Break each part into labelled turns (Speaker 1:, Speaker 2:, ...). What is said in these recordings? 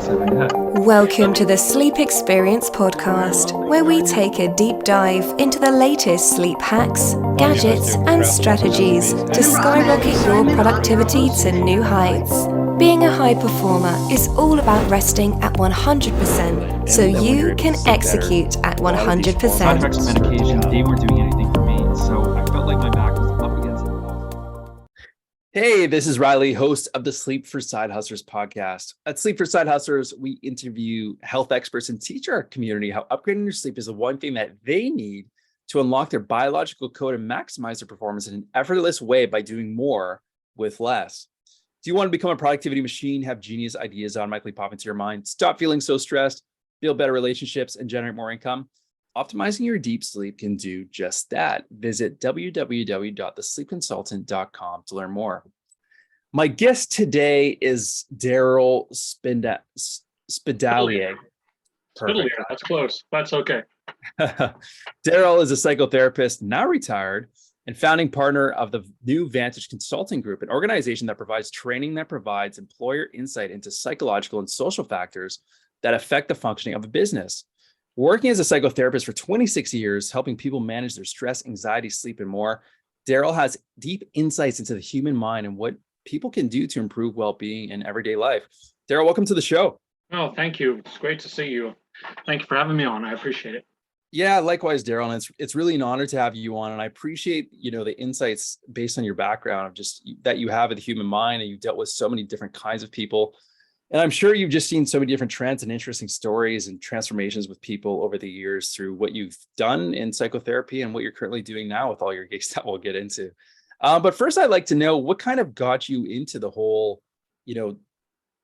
Speaker 1: So yeah.
Speaker 2: Welcome to the Sleep Experience podcast, where we take a deep dive into the latest sleep hacks, gadgets, and strategies to skyrocket your productivity to new heights. Being a high performer is all about resting at 100%, so you can execute at 100%.
Speaker 1: Side effects of medication, they weren't doing anything for me, so I felt like my back was up against the wall.
Speaker 3: Hey, this is Riley, host of the Sleep for Side Hustlers podcast. At Sleep for Side Hustlers, we interview health experts and teach our community how upgrading your sleep is the one thing that they need to unlock their biological code and maximize their performance in an effortless way by doing more with less. Do you want to become a productivity machine, have genius ideas automatically pop into your mind, stop feeling so stressed, build better relationships, and generate more income? Optimizing your deep sleep can do just that. Visit www.thesleepconsultant.com to learn more. My guest today is Daryl Spidaliere.
Speaker 4: Spidaliere, that's close. That's okay.
Speaker 3: Daryl is a psychotherapist, now retired, and founding partner of the New Vantage Consulting Group, an organization that provides training that provides employer insight into psychological and social factors that affect the functioning of a business. Working as a psychotherapist for 26 years, helping people manage their stress, anxiety, sleep, and more, Daryl has deep insights into the human mind and what people can do to improve well-being in everyday life. Daryl, welcome to the show.
Speaker 4: Oh, thank you. It's great to see you. Thank you for having me on. I appreciate it.
Speaker 3: Yeah, likewise, Daryl. And it's really an honor to have you on. And I appreciate, the insights based on your background of just that you have of the human mind, and you've dealt with so many different kinds of people. And I'm sure you've just seen so many different trends and interesting stories and transformations with people over the years through what you've done in psychotherapy and what you're currently doing now with all your gigs that we'll get into. But first, I'd like to know what kind of got you into the whole,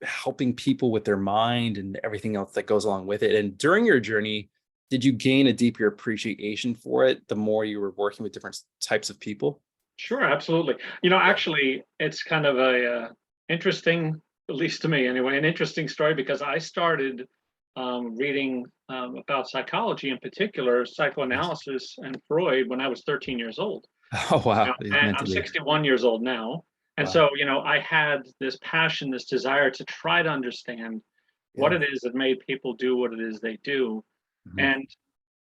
Speaker 3: helping people with their mind and everything else that goes along with it. And during your journey, did you gain a deeper appreciation for it the more you were working with different types of people?
Speaker 4: Sure, absolutely. Actually, it's kind of a interesting, at least to me anyway, an interesting story, because I started reading about psychology, in particular psychoanalysis and Freud, when I was 13 years old.
Speaker 3: Oh, wow.
Speaker 4: And I'm 61 years old now. And so, I had this passion, this desire to try to understand what it is that made people do what it is they do. Mm-hmm.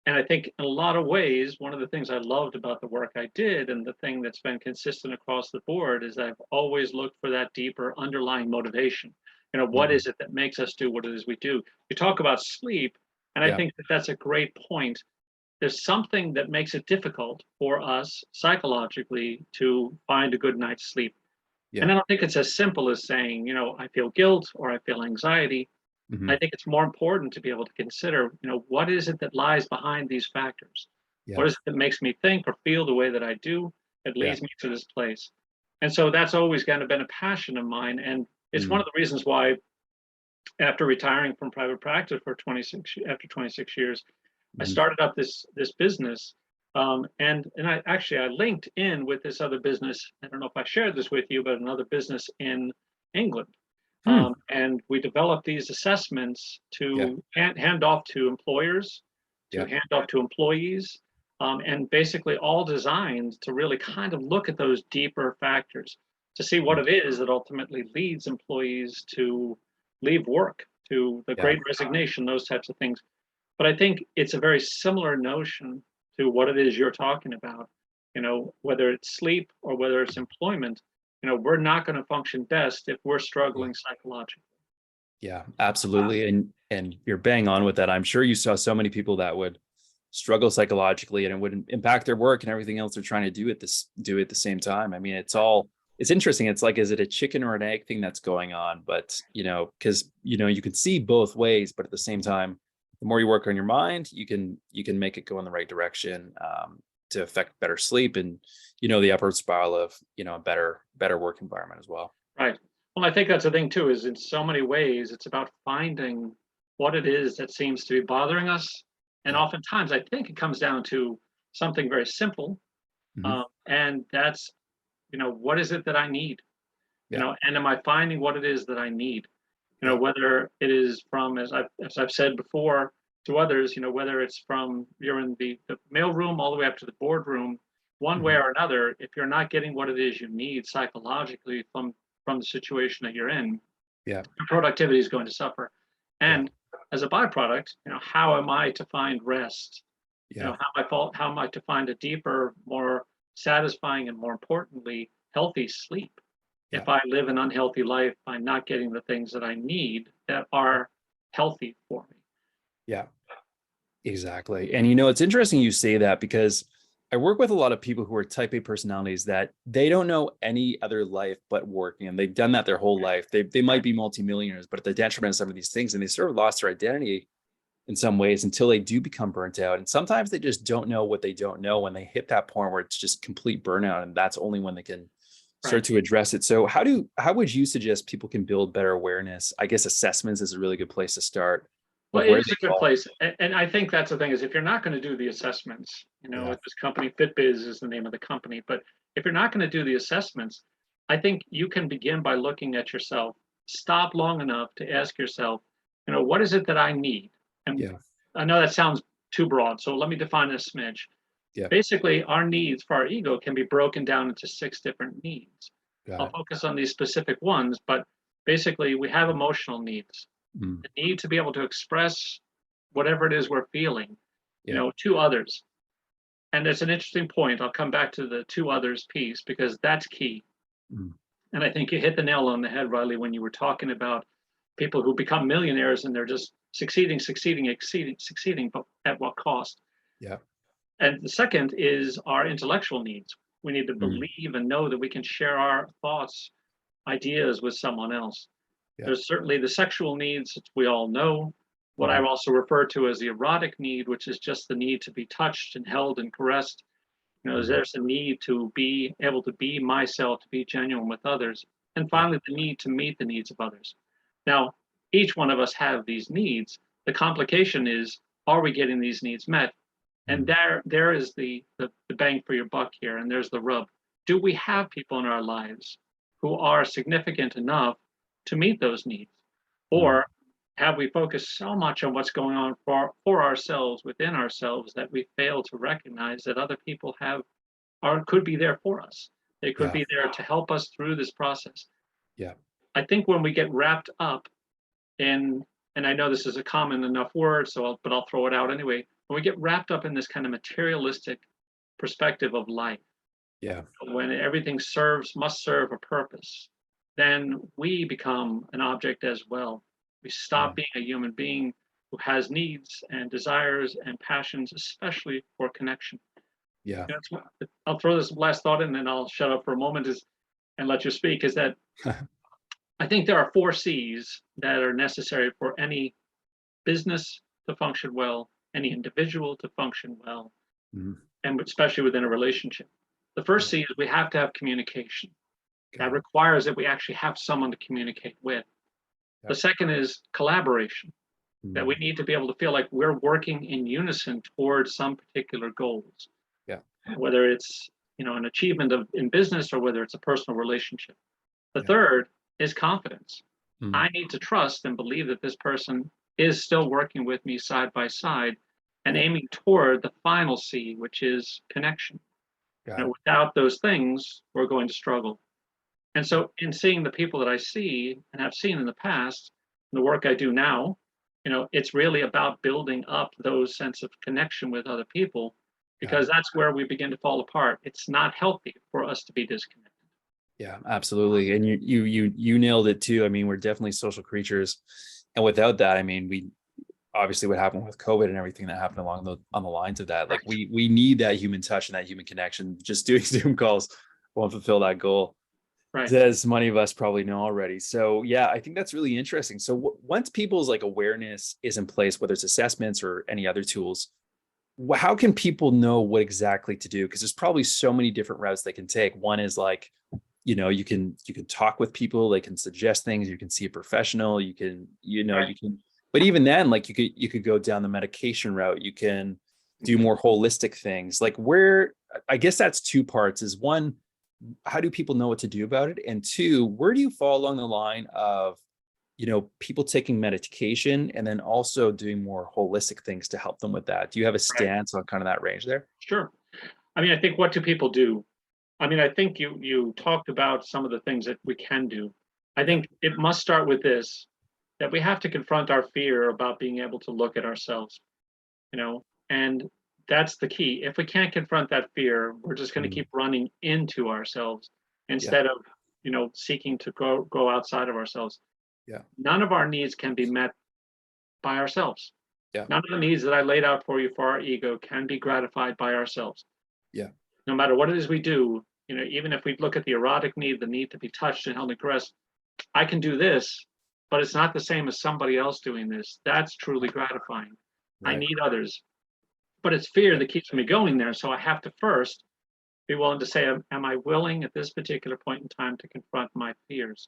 Speaker 4: And I think in a lot of ways, one of the things I loved about the work I did, and the thing that's been consistent across the board, is that I've always looked for that deeper underlying motivation. What is it that makes us do what it is we do? You talk about sleep, and I think that that's a great point. There's something that makes it difficult for us psychologically to find a good night's sleep. Yeah. And I don't think it's as simple as saying, I feel guilt or I feel anxiety. Mm-hmm. I think it's more important to be able to consider, what is it that lies behind these factors? Yeah. What is it that makes me think or feel the way that I do? It leads me to this place. And so that's always kind of been a passion of mine. And it's one of the reasons why, after retiring from private practice after 26 years, I started up this business. And I linked in with this other business. I don't know if I shared this with you, but another business in England. And we developed these assessments to hand off to employers, to hand off to employees, and basically all designed to really kind of look at those deeper factors to see what it is that ultimately leads employees to leave work, to the great resignation, those types of things. But I think it's a very similar notion to what it is you're talking about, whether it's sleep or whether it's employment. We're not going to function best if we're struggling psychologically.
Speaker 3: Yeah, absolutely. And you're bang on with that. I'm sure you saw so many people that would struggle psychologically, and it would impact their work and everything else they're trying to do at the same time. I mean, it's interesting. It's like, is it a chicken or an egg thing that's going on? But, because, you can see both ways, but at the same time, the more you work on your mind, you can make it go in the right direction to affect better sleep and, the upward spiral of, a better work environment as well.
Speaker 4: Right. Well, I think that's the thing too, is in so many ways, it's about finding what it is that seems to be bothering us. And oftentimes I think it comes down to something very simple. And that's, what is it that I need? And am I finding what it is that I need? Whether it is from, as I've said before to others, whether it's from you're in the mail room all the way up to the boardroom, one way or another, if you're not getting what it is you need psychologically from the situation that you're in, your productivity is going to suffer. And as a byproduct, how am I to find rest?
Speaker 3: Yeah.
Speaker 4: How am I to find a deeper, more satisfying, and more importantly, healthy sleep?
Speaker 3: Yeah.
Speaker 4: If I live an unhealthy life by not getting the things that I need that are healthy for me.
Speaker 3: Yeah. Exactly. And it's interesting you say that, because I work with a lot of people who are type A personalities that they don't know any other life but working, and they've done that their whole life. They might be multimillionaires, but at the detriment of some of these things, and they sort of lost their identity in some ways until they do become burnt out. And sometimes they just don't know what they don't know when they hit that point where it's just complete burnout, and that's only when they can start to address it. So how would you suggest people can build better awareness? I guess assessments is a really good place to start.
Speaker 4: Well, it is a good place. And I think that's the thing, is if you're not going to do the assessments, with this company, FitBiz is the name of the company, but if you're not going to do the assessments, I think you can begin by looking at yourself, stop long enough to ask yourself, what is it that I need? And I know that sounds too broad, so let me define a smidge. Basically, our needs for our ego can be broken down into 6 different needs. I'll focus on these specific ones, but basically we have emotional needs. The need to be able to express whatever it is we're feeling, to others. And it's an interesting point. I'll come back to the to others piece, because that's key. And I think you hit the nail on the head, Riley, when you were talking about people who become millionaires and they're just succeeding, but at what cost? And the second is our intellectual needs. We need to believe and know that we can share our thoughts, ideas with someone else. There's certainly the sexual needs, that we all know. What I've also referred to as the erotic need, which is just the need to be touched and held and caressed. There's a need to be able to be myself, to be genuine with others. And finally, the need to meet the needs of others. Now, each one of us have these needs. The complication is, are we getting these needs met? And there is the bang for your buck here, and there's the rub. Do we have people in our lives who are significant enough to meet those needs? Or have we focused so much on what's going on for ourselves, within ourselves, that we fail to recognize that other people could be there for us? They could be there to help us through this process. I think when we get wrapped up in, and I know this is a common enough word, but I'll throw it out anyway. When we get wrapped up in this kind of materialistic perspective of life, when everything must serve a purpose, then we become an object as well. We stop being a human being who has needs and desires and passions, especially for connection. I'll throw this last thought in, and then I'll shut up for a moment and let you speak, is that I think there are 4 C's that are necessary for any business to function well, any individual to function well, and especially within a relationship. The first C is we have to have communication. That requires that we actually have someone to communicate with. The second is collaboration, that we need to be able to feel like we're working in unison towards some particular goals. Whether it's an achievement in business, or whether it's a personal relationship. The third is confidence. I need to trust and believe that this person is still working with me side by side and aiming toward the final C, which is connection. Without those things, we're going to struggle. And so in seeing the people that I see and have seen in the past, the work I do now, it's really about building up those sense of connection with other people, because that's where we begin to fall apart. It's not healthy for us to be disconnected.
Speaker 3: Yeah, absolutely. And you nailed it too. I mean, we're definitely social creatures. And without that, I mean, we obviously what happened with COVID and everything that happened on the lines of that, like we need that human touch and that human connection. Just doing Zoom calls won't fulfill that goal. As many of us probably know already. So yeah, I think that's really interesting. So once people's awareness is in place, whether it's assessments or any other tools, how can people know what exactly to do? Because there's probably so many different routes they can take. One is you can talk with people, they can suggest things, you can see a professional, you can, but even then, you could go down the medication route, you can do more holistic things. I guess that's 2 parts. Is one, how do people know what to do about it? And 2, where do you fall along the line of, people taking medication and then also doing more holistic things to help them with that? Do you have a stance on kind of that range there?
Speaker 4: Sure. I mean, I think, what do people do? I mean, I think you talked about some of the things that we can do. I think it must start with this, that we have to confront our fear about being able to look at ourselves, and that's the key. If we can't confront that fear, we're just going to keep running into ourselves instead of, seeking to go outside of ourselves.
Speaker 3: Yeah.
Speaker 4: None of our needs can be met by ourselves.
Speaker 3: Yeah.
Speaker 4: None of the needs that I laid out for you for our ego can be gratified by ourselves.
Speaker 3: Yeah.
Speaker 4: No matter what it is we do, even if we look at the erotic need, the need to be touched and held and caressed, I can do this, but it's not the same as somebody else doing this. That's truly gratifying.
Speaker 3: Right.
Speaker 4: I need others. But it's fear that keeps me going there. So I have to first be willing to say, am I willing at this particular point in time to confront my fears?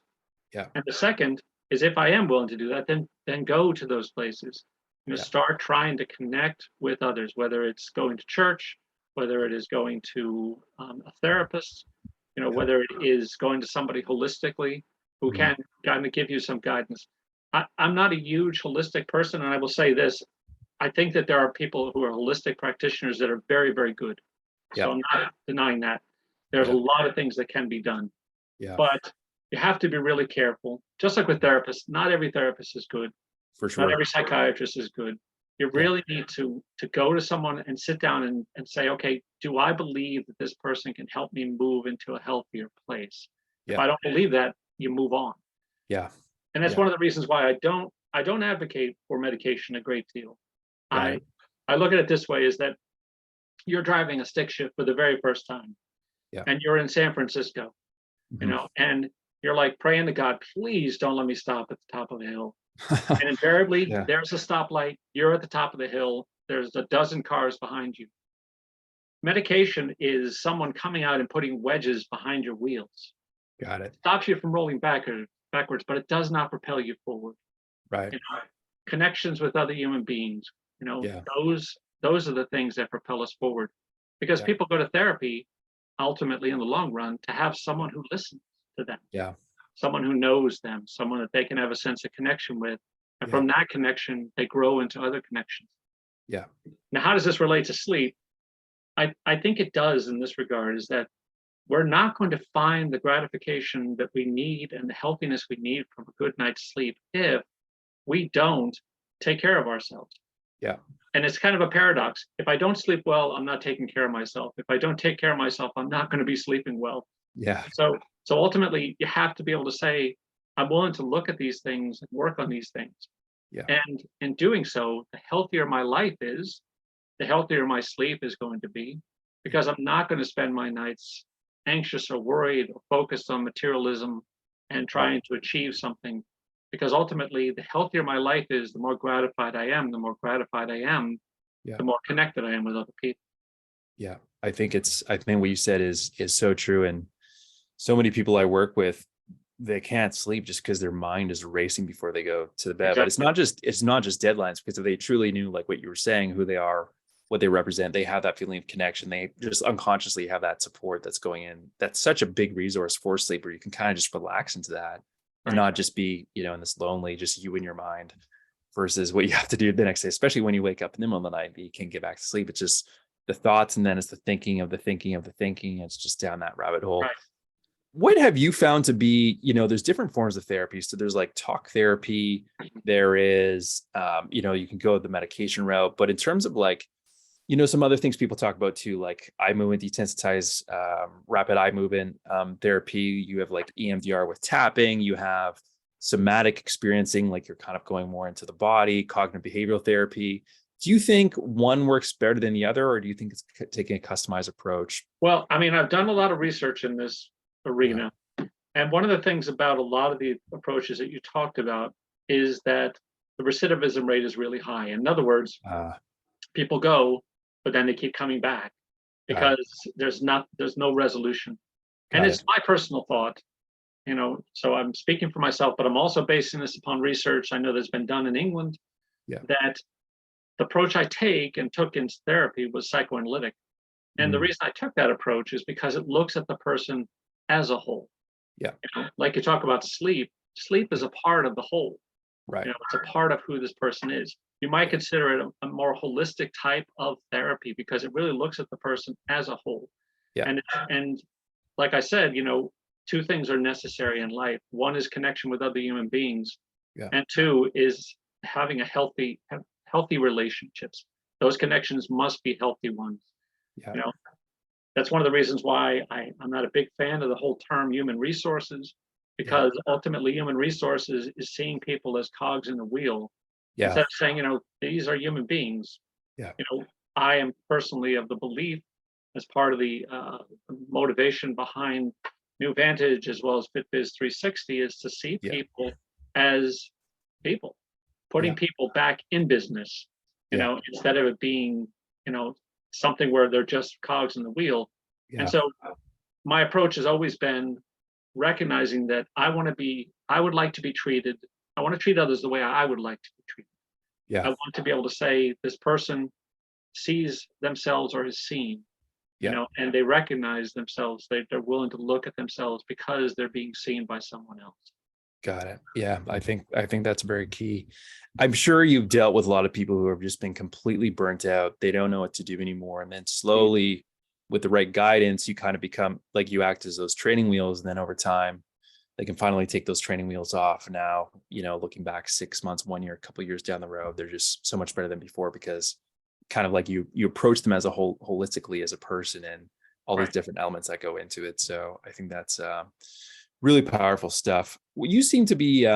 Speaker 3: Yeah.
Speaker 4: And the second is, if I am willing to do that, then go to those places. Start trying to connect with others, whether it's going to church, whether it is going to a therapist, whether it is going to somebody holistically who can kind of give you some guidance. I'm not a huge holistic person, and I will say this. I think that there are people who are holistic practitioners that are very, very good. So I'm not denying that. There's a lot of things that can be done.
Speaker 3: Yeah.
Speaker 4: But you have to be really careful. Just like with therapists, not every therapist is good.
Speaker 3: For sure.
Speaker 4: Not every psychiatrist is good. You really need to go to someone and sit down and say, okay, do I believe that this person can help me move into a healthier place? If I don't believe that, you move on.
Speaker 3: Yeah.
Speaker 4: And that's one of the reasons why I don't advocate for medication a great deal.
Speaker 3: Right.
Speaker 4: I look at it this way, is that you're driving a stick shift for the very first time.
Speaker 3: Yeah.
Speaker 4: And you're in San Francisco, and you're like praying to God, please don't let me stop at the top of the hill. And invariably, there's a stoplight. You're at the top of the hill. There's a dozen cars behind you. Medication is someone coming out and putting wedges behind your wheels.
Speaker 3: Got it.
Speaker 4: It stops you from rolling backwards, but it does not propel you forward.
Speaker 3: Right.
Speaker 4: Connections with other human beings, those are the things that propel us forward. Because people go to therapy, ultimately in the long run, to have someone who listens to them.
Speaker 3: Yeah.
Speaker 4: Someone who knows them, someone that they can have a sense of connection with. And from that connection, they grow into other connections.
Speaker 3: Yeah.
Speaker 4: Now, how does this relate to sleep? I think it does in this regard, is that we're not going to find the gratification that we need and the healthiness we need from a good night's sleep if we don't take care of ourselves.
Speaker 3: Yeah.
Speaker 4: And it's kind of a paradox. If I don't sleep well, I'm not taking care of myself. If I don't take care of myself, I'm not going to be sleeping well.
Speaker 3: Yeah.
Speaker 4: So ultimately, you have to be able to say, I'm willing to look at these things and work on these things.
Speaker 3: Yeah.
Speaker 4: And in doing so, the healthier my life is, the healthier my sleep is going to be, because I'm not going to spend my nights anxious or worried or focused on materialism and trying to achieve something. Because ultimately, the healthier my life is, the more gratified I am. The more gratified I am, the more connected I am with other people.
Speaker 3: Yeah. I think what you said is so true. And so many people I work with, they can't sleep just because their mind is racing before they go to the bed.
Speaker 4: Exactly.
Speaker 3: But it's not just deadlines, because if they truly knew, like what you were saying, who they are, what they represent, they have that feeling of connection. They just unconsciously have that support that's going in. That's such a big resource for sleep, where you can kind of just relax into that and not just be, in this lonely, just you and your mind, versus what you have to do the next day, especially when you wake up in the middle of the night and you can't get back to sleep. It's just the thoughts, and then it's the thinking of the thinking of the thinking. It's just down that rabbit hole.
Speaker 4: Right.
Speaker 3: What have you found to be, there's different forms of therapy. So there's like talk therapy, there is, you can go the medication route, but in terms of like, some other things people talk about too, like eye movement, desensitized, rapid eye movement therapy. You have like EMDR with tapping, you have somatic experiencing, like you're kind of going more into the body, cognitive behavioral therapy. Do you think one works better than the other, or do you think it's taking a customized approach?
Speaker 4: Well, I mean, I've done a lot of research in this arena. And one of the things about a lot of the approaches that you talked about is that the recidivism rate is really high. In other words, people go, but then they keep coming back because there's no resolution. And it's my personal thought, so I'm speaking for myself, but I'm also basing this upon research I know that's been done in England, that the approach I take and took in therapy was psychoanalytic. And the reason I took that approach is because it looks at the person as a whole.
Speaker 3: Yeah.
Speaker 4: Like you talk about sleep is a part of the whole.
Speaker 3: Right.
Speaker 4: It's a part of who this person is. You might consider it a more holistic type of therapy because it really looks at the person as a whole.
Speaker 3: Yeah.
Speaker 4: And like I said, two things are necessary in life. One is connection with other human beings,
Speaker 3: Yeah.
Speaker 4: And two is having healthy relationships. Those connections must be healthy ones.
Speaker 3: Yeah.
Speaker 4: You know, that's one of the reasons why I'm not a big fan of the whole term human resources, because ultimately human resources is seeing people as cogs in the wheel instead of saying, these are human beings.
Speaker 3: Yeah.
Speaker 4: I am personally of the belief, as part of the motivation behind New Vantage as well as FitBiz 360, is to see people as people, putting people back in business, instead of it being, something where they're just cogs in the wheel. And so my approach has always been recognizing that I want to treat others the way I would like to be treated. I want to be able to say this person sees themselves or is seen, and they recognize themselves. They're willing to look at themselves because they're being seen by someone else.
Speaker 3: Got it. Yeah, I think that's very key. I'm sure you've dealt with a lot of people who have just been completely burnt out. They don't know what to do anymore. And then slowly, with the right guidance, you kind of become like, you act as those training wheels. And then over time, they can finally take those training wheels off. Now, looking back 6 months, 1 year, a couple of years down the road, they're just so much better than before, because kind of like you approach them as a whole, holistically as a person, and all these different elements that go into it. So I think that's really powerful stuff. Well, you seem to be,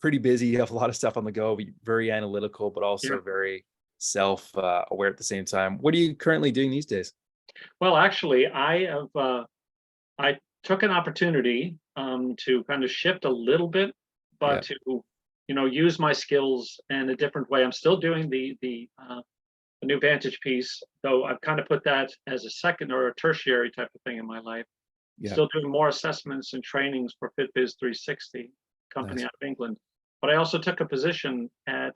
Speaker 3: pretty busy. You have a lot of stuff on the go, very analytical, but also very self-aware at the same time. What are you currently doing these days?
Speaker 4: Well, actually, I took an opportunity to kind of shift a little bit, but to use my skills in a different way. I'm still doing the New Vantage piece, though I've kind of put that as a second or a tertiary type of thing in my life. Still doing more assessments and trainings for FitBiz 360, company out of England. But I also took a position at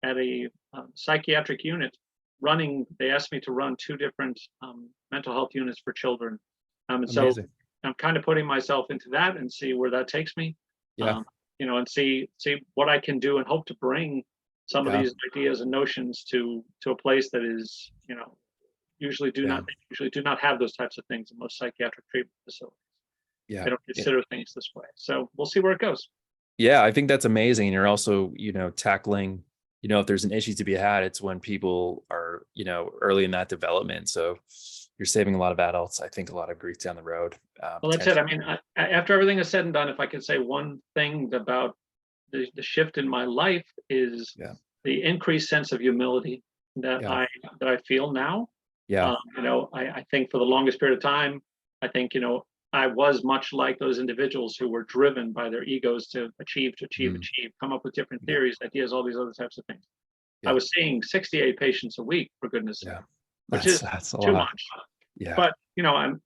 Speaker 4: a psychiatric unit running. They asked me to run 2 different mental health units for children. And so I'm kind of putting myself into that and see where that takes me. And see what I can do, and hope to bring some of these ideas and notions to a place that is, usually do not have those types of things in most psychiatric treatment facilities. They don't consider things this way. So we'll see where it goes.
Speaker 3: Yeah, I think that's amazing. And you're also, tackling, if there's an issue to be had, it's when people are, early in that development. So you're saving a lot of adults, I think, a lot of grief down the road.
Speaker 4: Well, that's it. I mean, after everything is said and done, if I could say one thing about the shift in my life, is the increased sense of humility that I feel now. I think for the longest period of time, I think, I was much like those individuals who were driven by their egos to achieve, come up with different theories, ideas, all these other types of things. I was seeing 68 patients a week, for goodness sake, which is too much. But,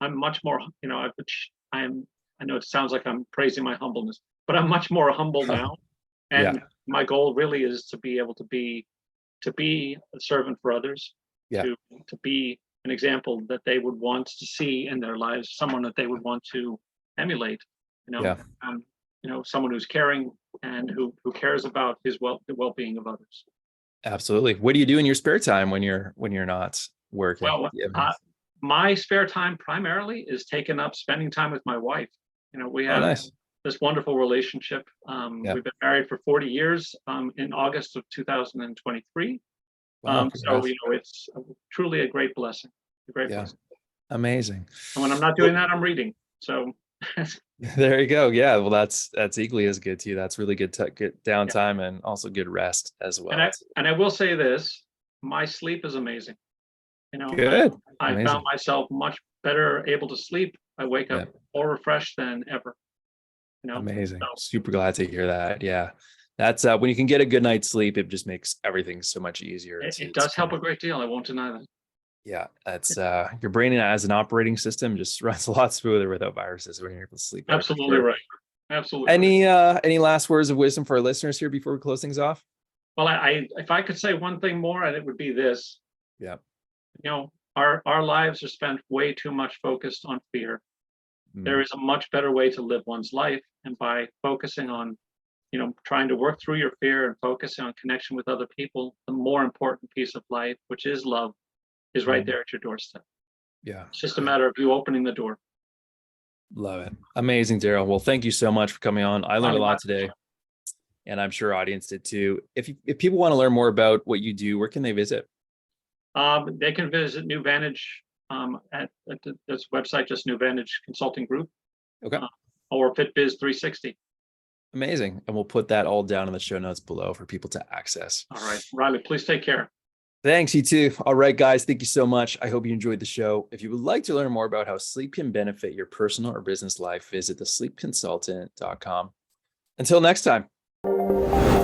Speaker 4: I'm much more, I know it sounds like I'm praising my humbleness, but I'm much more humble now. And my goal really is to be able to be a servant for others, to be an example that they would want to see in their lives, someone that they would want to emulate, someone who's caring and who cares about the well-being of others.
Speaker 3: Absolutely. What do you do in your spare time when you're not working?
Speaker 4: Well, my spare time primarily is taken up spending time with my wife. We have this wonderful relationship. We've been married for 40 years in August of 2023.
Speaker 3: Wow,
Speaker 4: so it's truly a great blessing. Blessing.
Speaker 3: Amazing.
Speaker 4: And when I'm not doing that, I'm reading. So
Speaker 3: there you go. Yeah, well, that's equally as good too. That's really good downtime and also good rest as well.
Speaker 4: And I will say this: my sleep is amazing.
Speaker 3: Good.
Speaker 4: I found myself much better able to sleep. I wake up more refreshed than ever.
Speaker 3: Amazing. So, super glad to hear that. Yeah. That's when you can get a good night's sleep, it just makes everything so much easier.
Speaker 4: It does help a great deal. I won't deny that.
Speaker 3: Yeah, that's your brain as an operating system just runs a lot smoother without viruses when you're able to sleep.
Speaker 4: Absolutely right. Absolutely.
Speaker 3: Any last words of wisdom for our listeners here before we close things off?
Speaker 4: Well, if I could say one thing more, and it would be this.
Speaker 3: Yeah.
Speaker 4: Our lives are spent way too much focused on fear. There is a much better way to live one's life, and by focusing on trying to work through your fear and focusing on connection with other people, the more important piece of life, which is love, is right there at your doorstep.
Speaker 3: Yeah.
Speaker 4: It's just a matter of you opening the door.
Speaker 3: Love it. Amazing, Daryl. Well, thank you so much for coming on. I learned a lot today. and I'm sure our audience did too. If people want to learn more about what you do, where can they visit?
Speaker 4: They can visit New Vantage at this website, just New Vantage Consulting Group.
Speaker 3: Okay.
Speaker 4: Or FitBiz 360.
Speaker 3: Amazing. And we'll put that all down in the show notes below for people to access.
Speaker 4: All right, Riley, please take care.
Speaker 3: Thanks, you too. All right, guys, thank you so much. I hope you enjoyed the show. If you would like to learn more about how sleep can benefit your personal or business life, visit thesleepconsultant.com. Until next time.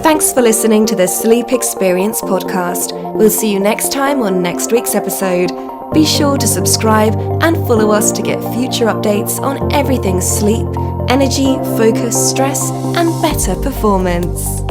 Speaker 2: Thanks for listening to the Sleep Experience podcast. We'll see you next time on next week's episode. Be sure to subscribe and follow us to get future updates on everything sleep, energy, focus, stress, and better performance.